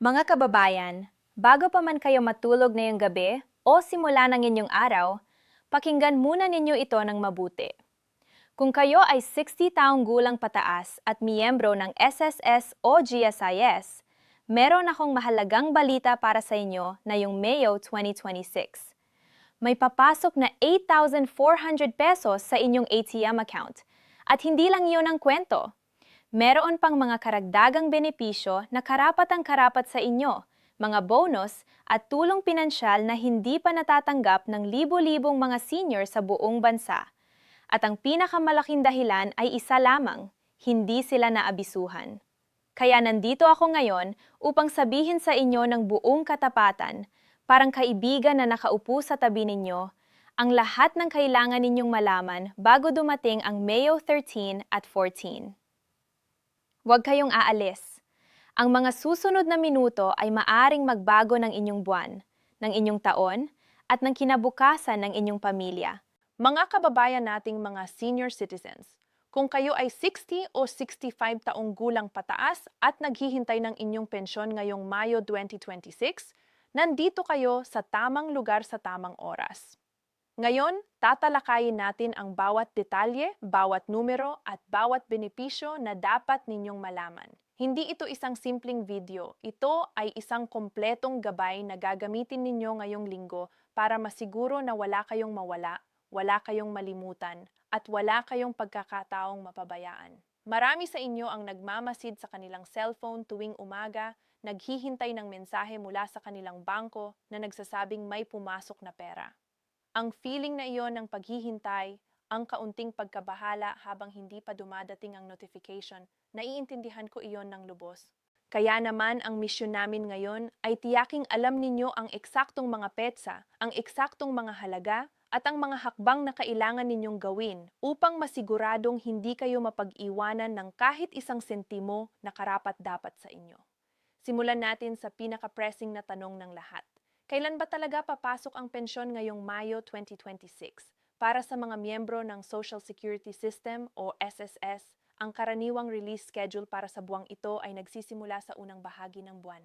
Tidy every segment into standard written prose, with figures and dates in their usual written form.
Mga kababayan, bago pa man kayo matulog ngayong gabi o simula ng inyong araw, pakinggan muna ninyo ito ng mabuti. Kung kayo ay 60 taong gulang pataas at miyembro ng SSS o GSIS, meron akong mahalagang balita para sa inyo na yung Mayo 2026. May papasok na 8,400 pesos sa inyong ATM account. At hindi lang yun ang kwento. Meron pang mga karagdagang benepisyo na karapat-karapat sa inyo, mga bonus at tulong pinansyal na hindi pa natatanggap ng libo-libong mga senior sa buong bansa. At ang pinakamalaking dahilan ay isa lamang, hindi sila naabisuhan. Kaya nandito ako ngayon upang sabihin sa inyo ng buong katapatan, parang kaibigan na nakaupo sa tabi ninyo, ang lahat ng kailangan ninyong malaman bago dumating ang Mayo 13 at 14. Huwag kayong aalis. Ang mga susunod na minuto ay maaring magbago ng inyong buwan, ng inyong taon, at ng kinabukasan ng inyong pamilya. Mga kababayan nating mga senior citizens, kung kayo ay 60 o 65 taong gulang pataas at naghihintay ng inyong pensyon ngayong Mayo 2026, nandito kayo sa tamang lugar sa tamang oras. Ngayon, tatalakayin natin ang bawat detalye, bawat numero at bawat benepisyo na dapat ninyong malaman. Hindi ito isang simpleng video, ito ay isang kompletong gabay na gagamitin ninyo ngayong linggo para masiguro na wala kayong mawala, wala kayong malimutan, at wala kayong pagkakataong mapabayaan. Marami sa inyo ang nagmamasid sa kanilang cellphone tuwing umaga, naghihintay ng mensahe mula sa kanilang bangko na nagsasabing may pumasok na pera. Ang feeling na iyon ng paghihintay, ang kaunting pagkabahala habang hindi pa dumadating ang notification, naiintindihan ko iyon ng lubos. Kaya naman ang misyon namin ngayon ay tiyaking alam ninyo ang eksaktong mga petsa, ang eksaktong mga halaga, at ang mga hakbang na kailangan ninyong gawin upang masiguradong hindi kayo mapag-iwanan ng kahit isang sentimo na karapat-dapat sa inyo. Simulan natin sa pinaka-pressing na tanong ng lahat. Kailan ba talaga papasok ang pensyon ngayong Mayo 2026? Para sa mga miyembro ng Social Security System o SSS, ang karaniwang release schedule para sa buwang ito ay nagsisimula sa unang bahagi ng buwan.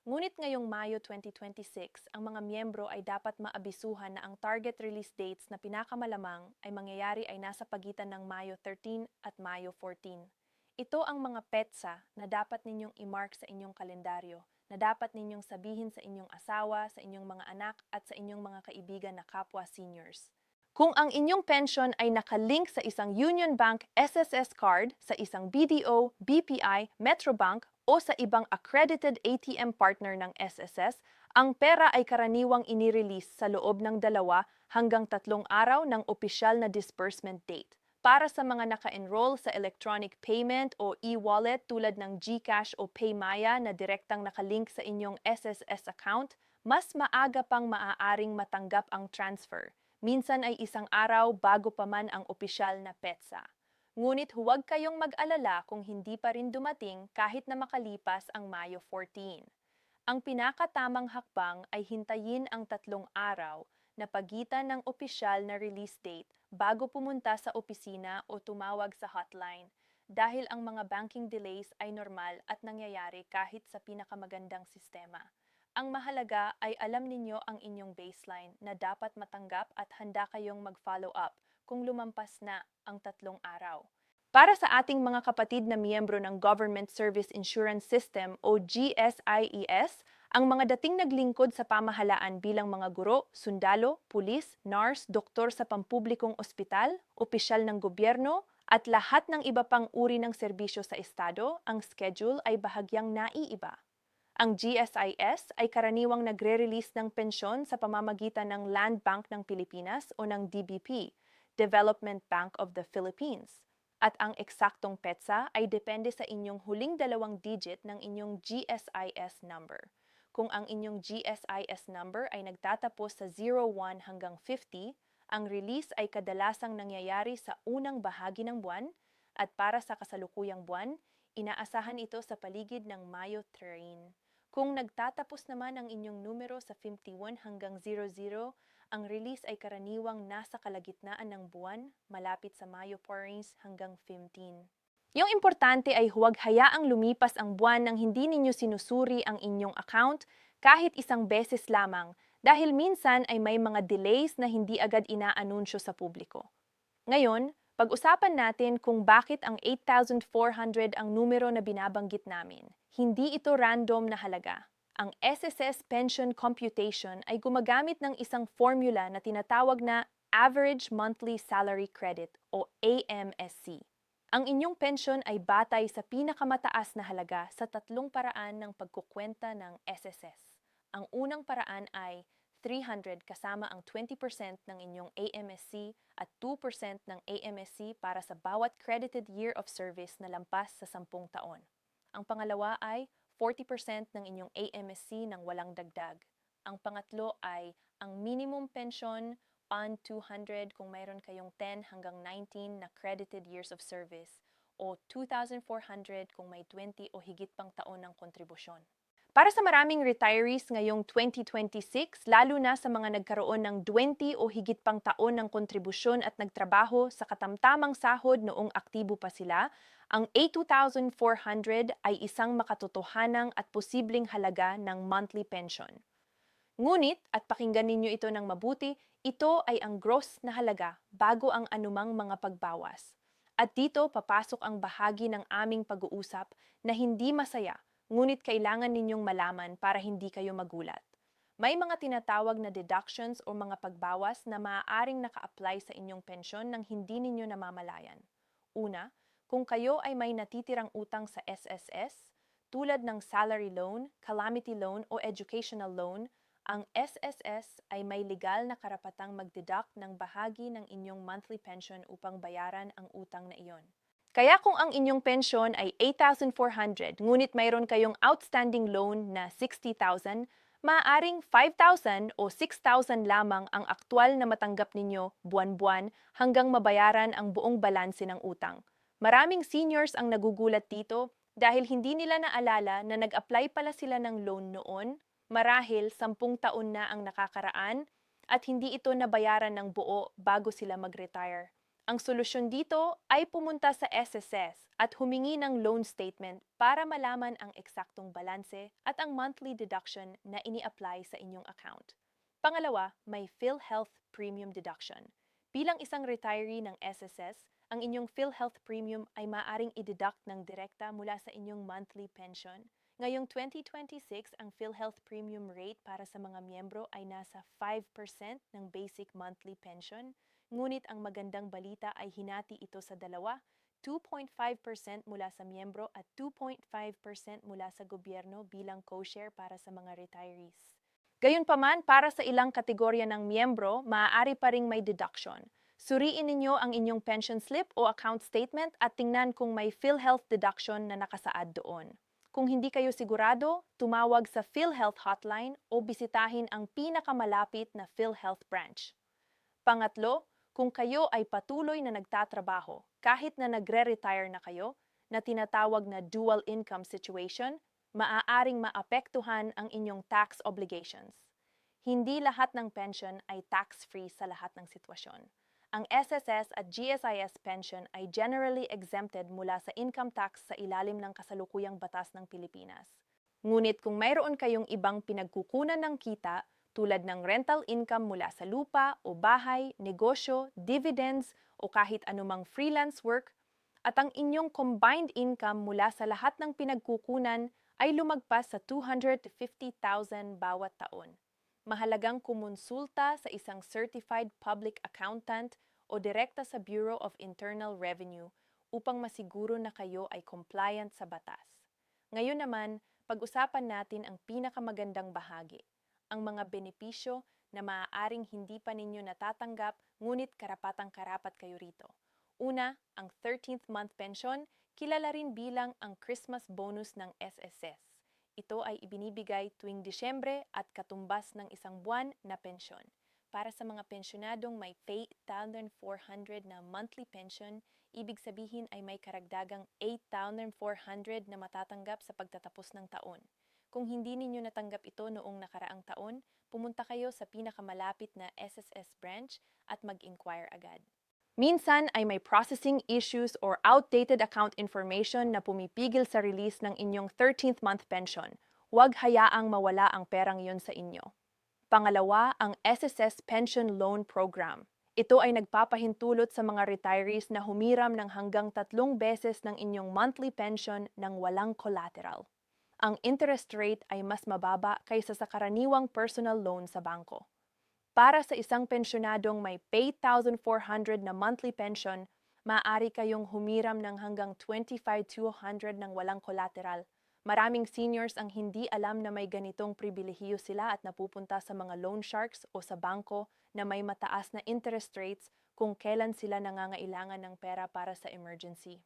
Ngunit ngayong Mayo 2026, ang mga miyembro ay dapat maabisuhan na ang target release dates na pinakamalamang ay mangyayari ay nasa pagitan ng Mayo 13 at Mayo 14. Ito ang mga petsa na dapat ninyong i-mark sa inyong kalendaryo, na dapat ninyong sabihin sa inyong asawa, sa inyong mga anak at sa inyong mga kaibigan na kapwa seniors. Kung ang inyong pension ay nakalink sa isang Union Bank SSS card, sa isang BDO, BPI, Metrobank o sa ibang accredited ATM partner ng SSS, ang pera ay karaniwang inirelease sa loob ng 2 hanggang 3 araw ng opisyal na disbursement date. Para sa mga naka-enroll sa electronic payment o e-wallet tulad ng GCash o PayMaya na direktang nakalink sa inyong SSS account, mas maaga pang maaaring matanggap ang transfer. Minsan ay isang araw bago pa man ang opisyal na petsa. Ngunit huwag kayong mag-alala kung hindi pa rin dumating kahit na makalipas ang Mayo 14. Ang pinakatamang hakbang ay hintayin ang 3 araw na pagitan ng opisyal na release date bago pumunta sa opisina o tumawag sa hotline, dahil ang mga banking delays ay normal at nangyayari kahit sa pinakamagandang sistema. Ang mahalaga ay alam ninyo ang inyong baseline na dapat matanggap at handa kayong mag-follow up kung lumampas na ang 3 araw. Para sa ating mga kapatid na miyembro ng Government Service Insurance System o GSIES, ang mga dating naglingkod sa pamahalaan bilang mga guro, sundalo, pulis, nurse, doktor sa pampublikong ospital, opisyal ng gobyerno, at lahat ng iba pang uri ng serbisyo sa estado, ang schedule ay bahagyang naiiba. Ang GSIS ay karaniwang nagre-release ng pensyon sa pamamagitan ng Land Bank ng Pilipinas o ng DBP, Development Bank of the Philippines. At ang eksaktong petsa ay depende sa inyong huling 2 digit ng inyong GSIS number. Kung ang inyong GSIS number ay nagtatapos sa 01 hanggang 50, ang release ay kadalasang nangyayari sa unang bahagi ng buwan, at para sa kasalukuyang buwan, inaasahan ito sa paligid ng Mayo 13. Kung nagtatapos naman ang inyong numero sa 51 hanggang 00, ang release ay karaniwang nasa kalagitnaan ng buwan, malapit sa Mayo 14 hanggang 15. Yung importante ay huwag hayaang lumipas ang buwan nang hindi ninyo sinusuri ang inyong account kahit isang beses lamang dahil minsan ay may mga delays na hindi agad inaanunsyo sa publiko. Ngayon, pag-usapan natin kung bakit ang 8,400 ang numero na binabanggit namin. Hindi ito random na halaga. Ang SSS Pension Computation ay gumagamit ng isang formula na tinatawag na Average Monthly Salary Credit o AMSC. Ang inyong pensyon ay batay sa pinakamataas na halaga sa tatlong paraan ng pagkukwenta ng SSS. Ang unang paraan ay 300 kasama ang 20% ng inyong AMSC at 2% ng AMSC para sa bawat credited year of service na lampas sa 10 taon. Ang pangalawa ay 40% ng inyong AMSC nang walang dagdag. Ang pangatlo ay ang minimum pension on 200 kung mayroon kayong 10 hanggang 19 na credited years of service o 2,400 kung may 20 o higit pang taon ng kontribusyon. Para sa maraming retirees ngayong 2026, lalo na sa mga nagkaroon ng 20 o higit pang taon ng kontribusyon at nagtrabaho sa katamtamang sahod noong aktibo pa sila, ang 82,400 ay isang makatotohanang at posibleng halaga ng monthly pension. Ngunit, at pakinggan ninyo ito ng mabuti, ito ay ang gross na halaga bago ang anumang mga pagbawas. At dito papasok ang bahagi ng aming pag-uusap na hindi masaya, ngunit kailangan ninyong malaman para hindi kayo magulat. May mga tinatawag na deductions o mga pagbawas na maaaring naka-apply sa inyong pensyon nang hindi ninyo namamalayan. Una, kung kayo ay may natitirang utang sa SSS, tulad ng salary loan, calamity loan o educational loan, ang SSS ay may legal na karapatang mag-deduct ng bahagi ng inyong monthly pension upang bayaran ang utang na iyon. Kaya kung ang inyong pensyon ay 8,400 ngunit mayroon kayong outstanding loan na 60,000, maaaring 5,000 o 6,000 lamang ang aktwal na matanggap ninyo buwan-buwan hanggang mabayaran ang buong balanse ng utang. Maraming seniors ang nagugulat dito dahil hindi nila naalala na nag-apply pala sila ng loan noon, marahil 10 taon na ang nakakaraan at hindi ito nabayaran ng buo bago sila mag-retire. Ang solusyon dito ay pumunta sa SSS at humingi ng loan statement para malaman ang eksaktong balanse at ang monthly deduction na ini-apply sa inyong account. Pangalawa, may PhilHealth Premium Deduction. Bilang isang retiree ng SSS, ang inyong PhilHealth Premium ay maaaring i-deduct ng direkta mula sa inyong monthly pension. Ngayong 2026, ang PhilHealth Premium rate para sa mga miyembro ay nasa 5% ng basic monthly pension, ngunit ang magandang balita ay hinati ito sa dalawa, 2.5% mula sa miyembro at 2.5% mula sa gobyerno bilang co-share para sa mga retirees. Gayunpaman, para sa ilang kategorya ng miyembro, maaari pa ring may deduction. Suriin ninyo ang inyong pension slip o account statement at tingnan kung may PhilHealth deduction na nakasaad doon. Kung hindi kayo sigurado, tumawag sa PhilHealth hotline o bisitahin ang pinakamalapit na PhilHealth branch. Pangatlo, kung kayo ay patuloy na nagtatrabaho kahit na nagre-retire na kayo, na tinatawag na dual income situation, maaaring maapektuhan ang inyong tax obligations. Hindi lahat ng pension ay tax-free sa lahat ng sitwasyon. Ang SSS at GSIS pension ay generally exempted mula sa income tax sa ilalim ng kasalukuyang batas ng Pilipinas. Ngunit kung mayroon kayong ibang pinagkukunan ng kita tulad ng rental income mula sa lupa o bahay, negosyo, dividends o kahit anumang freelance work, at ang inyong combined income mula sa lahat ng pinagkukunan ay lumagpas sa 250,000 bawat taon. Mahalagang kumonsulta sa isang certified public accountant o direkta sa Bureau of Internal Revenue upang masiguro na kayo ay compliant sa batas. Ngayon naman, pag-usapan natin ang pinakamagandang bahagi, ang mga benepisyo na maaaring hindi pa ninyo natatanggap ngunit karapatang-karapat kayo rito. Una, ang 13th month pension, kilala rin bilang ang Christmas bonus ng SSS. Ito ay ibinibigay tuwing Disyembre at katumbas ng isang buwan na pensyon. Para sa mga pensyonadong may 8,400 na monthly pension, ibig sabihin ay may karagdagang 8,400 na matatanggap sa pagtatapos ng taon. Kung hindi ninyo natanggap ito noong nakaraang taon, pumunta kayo sa pinakamalapit na SSS branch at mag-inquire agad. Minsan ay may processing issues or outdated account information na pumipigil sa release ng inyong 13th month pension. Huwag hayaang mawala ang perang iyon sa inyo. Pangalawa, ang SSS Pension Loan Program. Ito ay nagpapahintulot sa mga retirees na humiram ng hanggang 3 beses ng inyong monthly pension ng walang collateral. Ang interest rate ay mas mababa kaysa sa karaniwang personal loan sa bangko. Para sa isang pensyonadong may 8,400 na monthly pension, maaari kayong humiram ng hanggang 25,200 ng walang collateral. Maraming seniors ang hindi alam na may ganitong pribilehiyo sila at napupunta sa mga loan sharks o sa bangko na may mataas na interest rates kung kailan sila nangangailangan ng pera para sa emergency.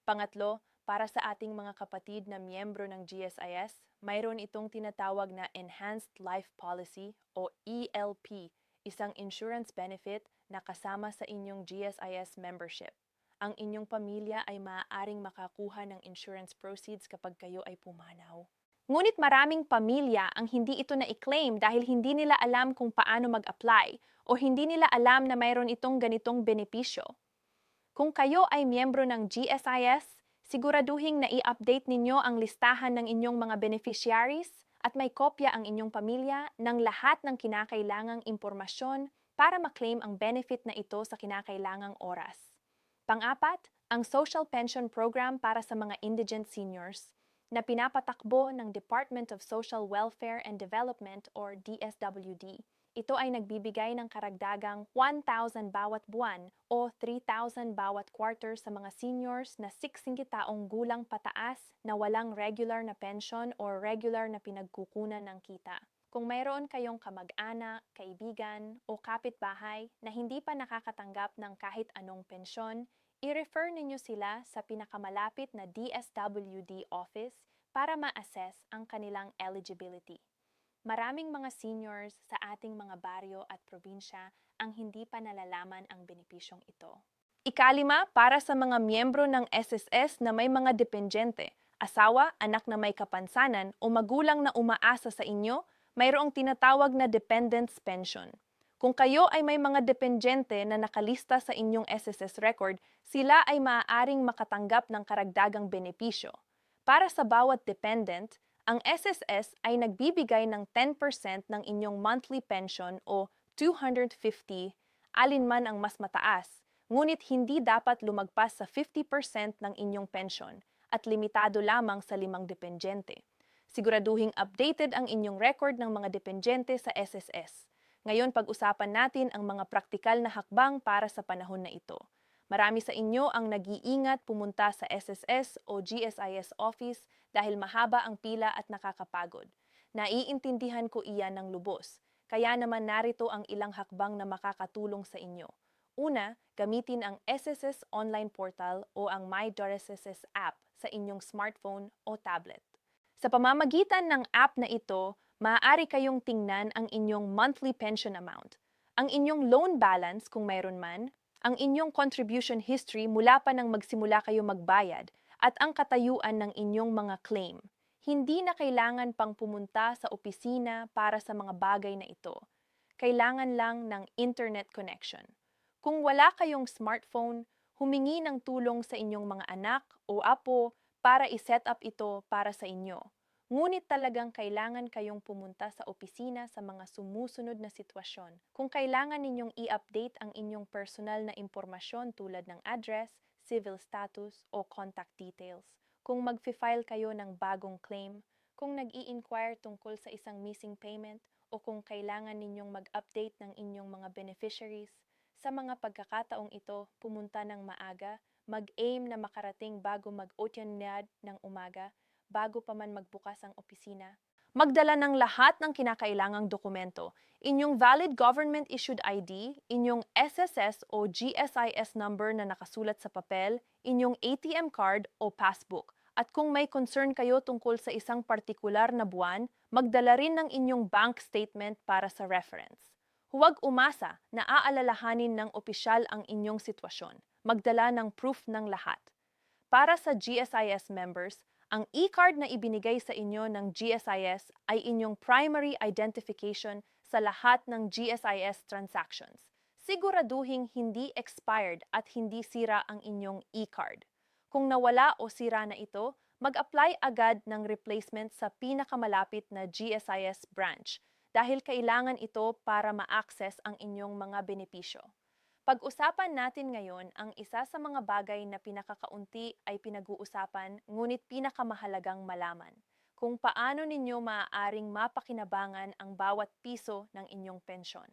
Pangatlo, para sa ating mga kapatid na miyembro ng GSIS, mayroon itong tinatawag na Enhanced Life Policy o ELP, isang insurance benefit na kasama sa inyong GSIS membership. Ang inyong pamilya ay maaaring makakuha ng insurance proceeds kapag kayo ay pumanaw. Ngunit maraming pamilya ang hindi ito na-claim dahil hindi nila alam kung paano mag-apply o hindi nila alam na mayroon itong ganitong benepisyo. Kung kayo ay miyembro ng GSIS, siguraduhin na i-update ninyo ang listahan ng inyong mga beneficiaries at may kopya ang inyong pamilya ng lahat ng kinakailangang impormasyon para maklaim ang benefit na ito sa kinakailangang oras. Pang-apat, ang Social Pension Program para sa mga indigent seniors na pinapatakbo ng Department of Social Welfare and Development or DSWD. Ito ay nagbibigay ng karagdagang 1,000 bawat buwan o 3,000 bawat quarter sa mga seniors na 60 taong gulang pataas na walang regular na pension o regular na pinagkukunan ng kita. Kung mayroon kayong kamag-anak, kaibigan o kapitbahay na hindi pa nakakatanggap ng kahit anong pensyon, i-refer ninyo sila sa pinakamalapit na DSWD office para ma-assess ang kanilang eligibility. Maraming mga seniors sa ating mga baryo at probinsya ang hindi pa nalalaman ang benepisyong ito. Ikalima, para sa mga miyembro ng SSS na may mga dependyente, asawa, anak na may kapansanan o magulang na umaasa sa inyo, mayroong tinatawag na dependents pension. Kung kayo ay may mga dependyente na nakalista sa inyong SSS record, sila ay maaaring makatanggap ng karagdagang benepisyo. Para sa bawat dependent, ang SSS ay nagbibigay ng 10% ng inyong monthly pension o 250, alinman ang mas mataas, ngunit hindi dapat lumagpas sa 50% ng inyong pension at limitado lamang sa 5 dependyente. Siguraduhing updated ang inyong record ng mga dependyente sa SSS. Ngayon pag-usapan natin ang mga praktikal na hakbang para sa panahon na ito. Marami sa inyo ang nag-iingat pumunta sa SSS o GSIS office dahil mahaba ang pila at nakakapagod. Naiintindihan ko iyan ng lubos, kaya naman narito ang ilang hakbang na makakatulong sa inyo. Una, gamitin ang SSS online portal o ang My.SSS app sa inyong smartphone o tablet. Sa pamamagitan ng app na ito, maaari kayong tingnan ang inyong monthly pension amount, ang inyong loan balance kung mayroon man, ang inyong contribution history mula pa nang magsimula kayo magbayad, at ang katayuan ng inyong mga claim. Hindi na kailangan pang pumunta sa opisina para sa mga bagay na ito. Kailangan lang ng internet connection. Kung wala kayong smartphone, humingi ng tulong sa inyong mga anak o apo para i-set up ito para sa inyo. Ngunit talagang kailangan kayong pumunta sa opisina sa mga sumusunod na sitwasyon. Kung kailangan ninyong i-update ang inyong personal na impormasyon tulad ng address, civil status o contact details. Kung mag-file kayo ng bagong claim, kung nag-i-inquire tungkol sa isang missing payment o kung kailangan ninyong mag-update ng inyong mga beneficiaries, sa mga pagkakataong ito, pumunta ng maaga, mag-aim na makarating bago mag-otyanyad ng umaga, bago pa man magbukas ang opisina. Magdala ng lahat ng kinakailangang dokumento, inyong valid government-issued ID, inyong SSS o GSIS number na nakasulat sa papel, inyong ATM card o passbook. At kung may concern kayo tungkol sa isang partikular na buwan, magdala rin ng inyong bank statement para sa reference. Huwag umasa na aalalahanin ng opisyal ang inyong sitwasyon. Magdala ng proof ng lahat. Para sa GSIS members, ang e-card na ibinigay sa inyo ng GSIS ay inyong primary identification sa lahat ng GSIS transactions. siguraduhing hindi expired at hindi sira ang inyong e-card. Kung nawala o sira na ito, mag-apply agad ng replacement sa pinakamalapit na GSIS branch dahil kailangan ito para ma-access ang inyong mga benepisyo. Pag-usapan natin ngayon ang isa sa mga bagay na pinakakaunti ay pinag-uusapan ngunit pinakamahalagang malaman, kung paano ninyo maaaring mapakinabangan ang bawat piso ng inyong pensyon.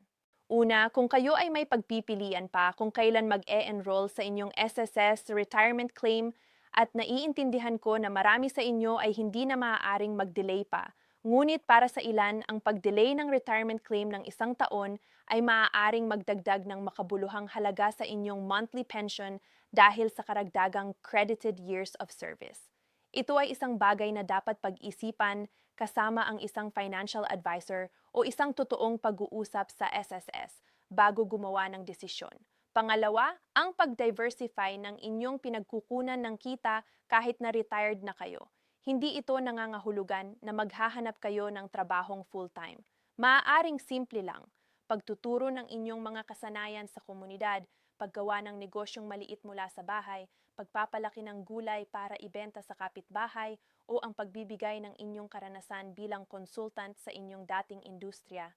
Una, kung kayo ay may pagpipilian pa kung kailan mag-e-enroll sa inyong SSS retirement claim at naiintindihan ko na marami sa inyo ay hindi na maaaring mag-delay pa, ngunit para sa ilan, ang pag-delay ng retirement claim ng 1 taon ay maaaring magdagdag ng makabuluhang halaga sa inyong monthly pension dahil sa karagdagang credited years of service. Ito ay isang bagay na dapat pag-isipan kasama ang isang financial advisor o isang totoong pag-uusap sa SSS bago gumawa ng desisyon. Pangalawa, ang pag-diversify ng inyong pinagkukunan ng kita kahit na retired na kayo. Hindi ito nangangahulugan na maghahanap kayo ng trabahong full-time. Maaaring simple lang, pagtuturo ng inyong mga kasanayan sa komunidad, paggawa ng negosyong maliit mula sa bahay, pagpapalaki ng gulay para ibenta sa kapitbahay, o ang pagbibigay ng inyong karanasan bilang consultant sa inyong dating industriya.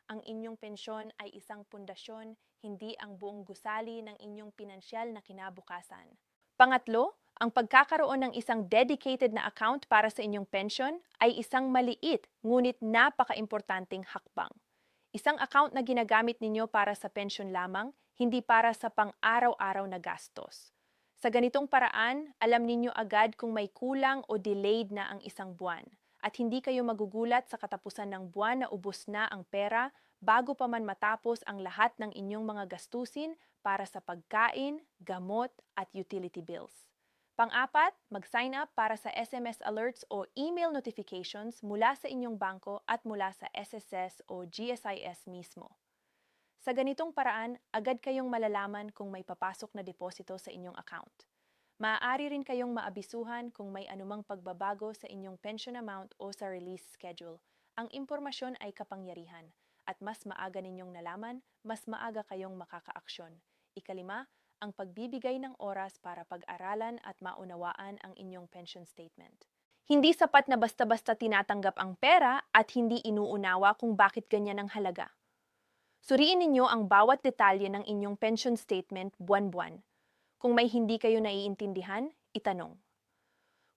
Ang inyong pensyon ay isang pundasyon, hindi ang buong gusali ng inyong pinansyal na kinabukasan. Pangatlo, ang pagkakaroon ng isang dedicated na account para sa inyong pensyon ay isang maliit ngunit napaka-importanting hakbang. Isang account na ginagamit ninyo para sa pensyon lamang, hindi para sa pang-araw-araw na gastos. Sa ganitong paraan, alam ninyo agad kung may kulang o delayed na ang isang buwan at hindi kayo magugulat sa katapusan ng buwan na ubos na ang pera bago pa man matapos ang lahat ng inyong mga gastusin para sa pagkain, gamot at utility bills. Pang-apat, mag-sign up para sa SMS alerts o email notifications mula sa inyong bangko at mula sa SSS o GSIS mismo. Sa ganitong paraan, agad kayong malalaman kung may papasok na deposito sa inyong account. Maaari rin kayong maabisuhan kung may anumang pagbabago sa inyong pension amount o sa release schedule. Ang impormasyon ay kapangyarihan at mas maaga ninyong nalaman, mas maaga kayong makakaaksyon. Ikalima, ang pagbibigay ng oras para pag-aralan at maunawaan ang inyong pension statement. Hindi sapat na basta-basta tinatanggap ang pera at hindi inuunawa kung bakit ganyan ang halaga. Suriin ninyo ang bawat detalye ng inyong pension statement buwan-buwan. Kung may hindi kayo naiintindihan, itanong.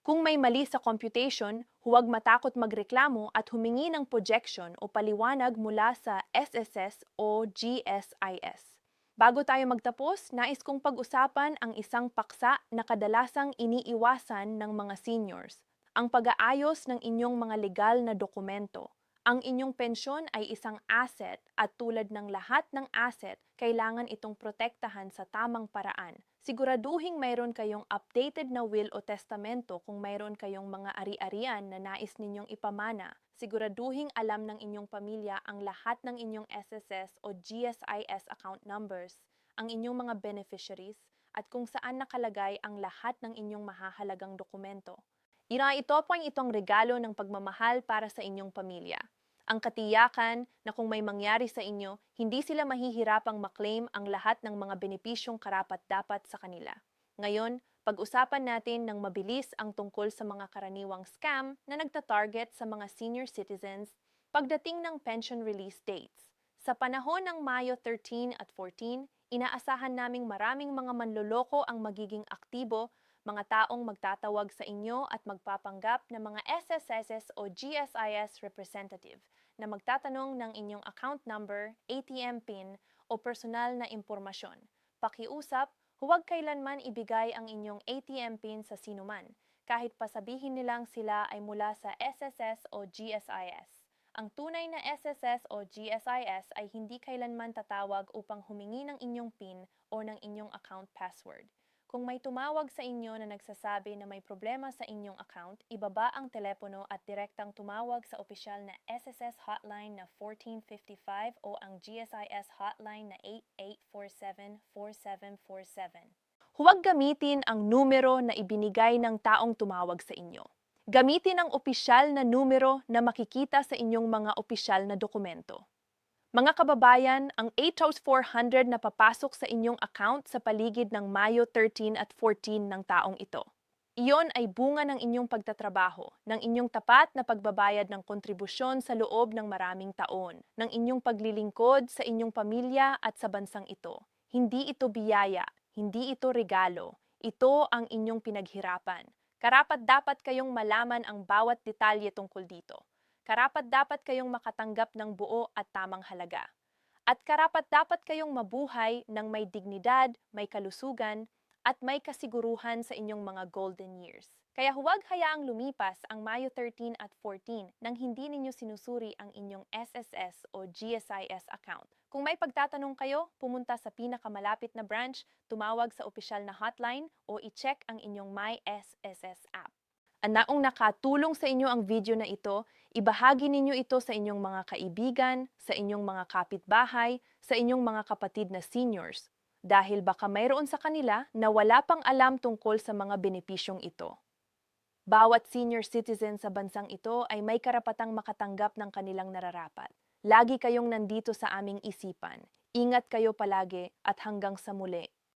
Kung may mali sa computation, huwag matakot magreklamo at humingi ng projection o paliwanag mula sa SSS o GSIS. Bago tayo magtapos, nais kong pag-usapan ang isang paksa na kadalasang iniiwasan ng mga seniors, ang pag-aayos ng inyong mga legal na dokumento. Ang inyong pensyon ay isang asset at tulad ng lahat ng asset, kailangan itong protektahan sa tamang paraan. Siguraduhing mayroon kayong updated na will o testamento kung mayroon kayong mga ari-arian na nais ninyong ipamana. Siguraduhing alam ng inyong pamilya ang lahat ng inyong SSS o GSIS account numbers, ang inyong mga beneficiaries, at kung saan nakalagay ang lahat ng inyong mahahalagang dokumento. Ito po ang itong regalo ng pagmamahal para sa inyong pamilya. Ang katiyakan na kung may mangyari sa inyo, hindi sila mahihirapang maklaim ang lahat ng mga benepisyong karapat-dapat sa kanila. Ngayon, pag-usapan natin ng mabilis ang tungkol sa mga karaniwang scam na nagtatarget sa mga senior citizens pagdating ng pension release dates. Sa panahon ng Mayo 13 at 14, inaasahan naming maraming mga manloloko ang magiging aktibo, mga taong magtatawag sa inyo at magpapanggap na mga SSS o GSIS representative na magtatanong ng inyong account number, ATM PIN o personal na impormasyon. Pakiusap, huwag kailanman ibigay ang inyong ATM PIN sa sinuman, kahit pasabihin nilang sila ay mula sa SSS o GSIS. Ang tunay na SSS o GSIS ay hindi kailanman tatawag upang humingi ng inyong PIN o ng inyong account password. Kung may tumawag sa inyo na nagsasabi na may problema sa inyong account, ibaba ang telepono at direktang tumawag sa opisyal na SSS hotline na 1455 o ang GSIS hotline na 8847-4747. Huwag gamitin ang numero na ibinigay ng taong tumawag sa inyo. Gamitin ang opisyal na numero na makikita sa inyong mga opisyal na dokumento. Mga kababayan, ang 8,400 na papasok sa inyong account sa paligid ng Mayo 13 at 14 ng taong ito. Iyon ay bunga ng inyong pagtatrabaho, ng inyong tapat na pagbabayad ng kontribusyon sa loob ng maraming taon, ng inyong paglilingkod sa inyong pamilya at sa bansang ito. Hindi ito biyaya, hindi ito regalo, ito ang inyong pinaghirapan. Karapat-dapat kayong malaman ang bawat detalye tungkol dito. Karapat-dapat kayong makatanggap ng buo at tamang halaga. At karapat-dapat kayong mabuhay ng may dignidad, may kalusugan, at may kasiguruhan sa inyong mga golden years. Kaya huwag hayaang lumipas ang Mayo 13 at 14 nang hindi ninyo sinusuri ang inyong SSS o GSIS account. Kung may pagtatanong kayo, pumunta sa pinakamalapit na branch, tumawag sa opisyal na hotline o i-check ang inyong My SSS app. Anaong nakatulong sa inyo ang video na ito, ibahagi ninyo ito sa inyong mga kaibigan, sa inyong mga kapitbahay, sa inyong mga kapatid na seniors. Dahil baka mayroon sa kanila na wala pang alam tungkol sa mga benepisyong ito. Bawat senior citizen sa bansang ito ay may karapatang makatanggap ng kanilang nararapat. Lagi kayong nandito sa aming isipan. Ingat kayo palagi at hanggang sa muli.